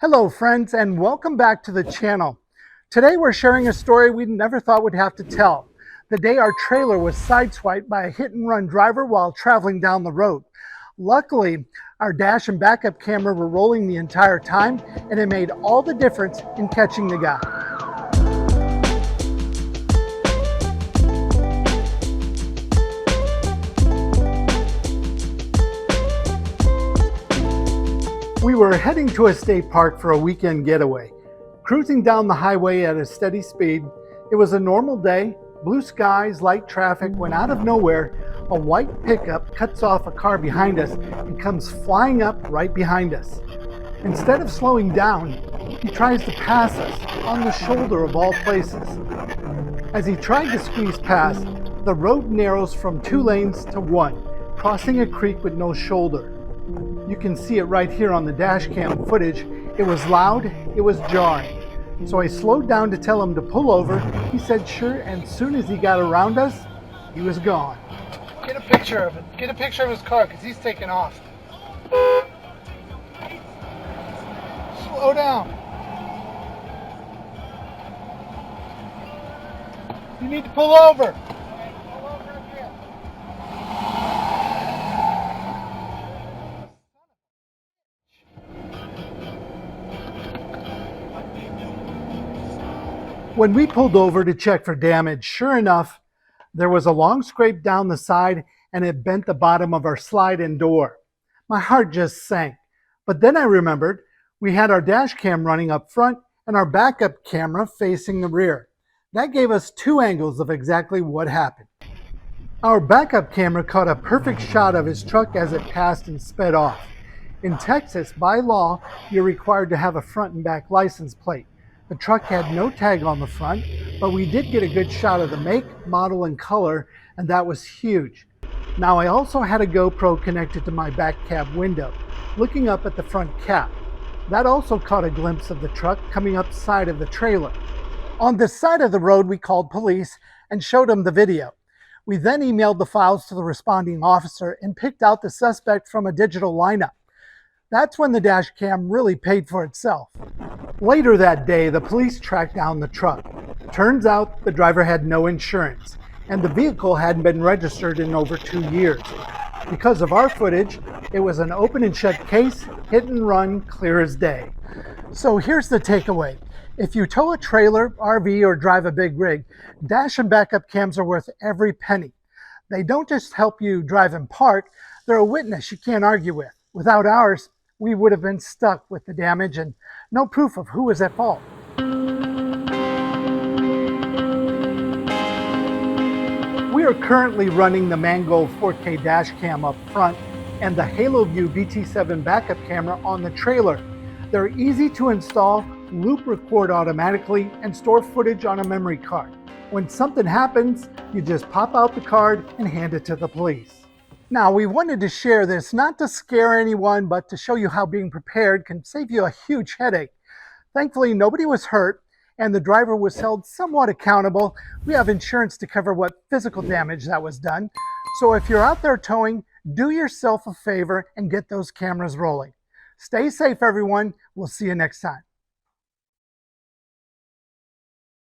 Hello friends, and welcome back to the channel. Today we're sharing a story we never thought we'd have to tell. The day our trailer was sideswiped by a hit-and-run driver while traveling down the road. Luckily, our dash and backup camera were rolling the entire time, and it made all the difference in catching the guy. We were heading to a state park for a weekend getaway. Cruising down the highway at a steady speed, it was a normal day, blue skies, light traffic, when out of nowhere, a white pickup cuts off a car behind us and comes flying up right behind us. Instead of slowing down, he tries to pass us on the shoulder of all places. As he tried to squeeze past, the road narrows from 2 lanes to 1, crossing a creek with no shoulder. You can see it right here on the dash cam footage. It was loud, it was jarring. So I slowed down to tell him to pull over. He said sure, and as soon as he got around us, he was gone. Get a picture of it. Get a picture of his car because he's taking off. Slow down. You need to pull over. When we pulled over to check for damage, sure enough, there was a long scrape down the side and it bent the bottom of our slide-in door. My heart just sank. But then I remembered we had our dash cam running up front and our backup camera facing the rear. That gave us 2 angles of exactly what happened. Our backup camera caught a perfect shot of his truck as it passed and sped off. In Texas, by law, you're required to have a front and back license plate. The truck had no tag on the front, but we did get a good shot of the make, model, and color, and that was huge. Now I also had a GoPro connected to my back cab window, looking up at the front cap. That also caught a glimpse of the truck coming up side of the trailer. On this side of the road, we called police and showed them the video. We then emailed the files to the responding officer and picked out the suspect from a digital lineup. That's when the dash cam really paid for itself. Later that day, the police tracked down the truck. Turns out the driver had no insurance, and the vehicle hadn't been registered in over 2 years. Because of our footage, it was an open and shut case, hit and run, clear as day. So here's the takeaway. If you tow a trailer, RV, or drive a big rig, dash and backup cams are worth every penny. They don't just help you drive and park, they're a witness you can't argue with. Without ours, we would have been stuck with the damage and no proof of who was at fault. We are currently running the Mango 4K dash cam up front and the HaloView BT7 backup camera on the trailer. They're easy to install, loop record automatically, and store footage on a memory card. When something happens, you just pop out the card and hand it to the police. Now, we wanted to share this not to scare anyone, but to show you how being prepared can save you a huge headache. Thankfully, nobody was hurt, and the driver was held somewhat accountable. We have insurance to cover what physical damage that was done. So if you're out there towing, do yourself a favor and get those cameras rolling. Stay safe, everyone. We'll see you next time.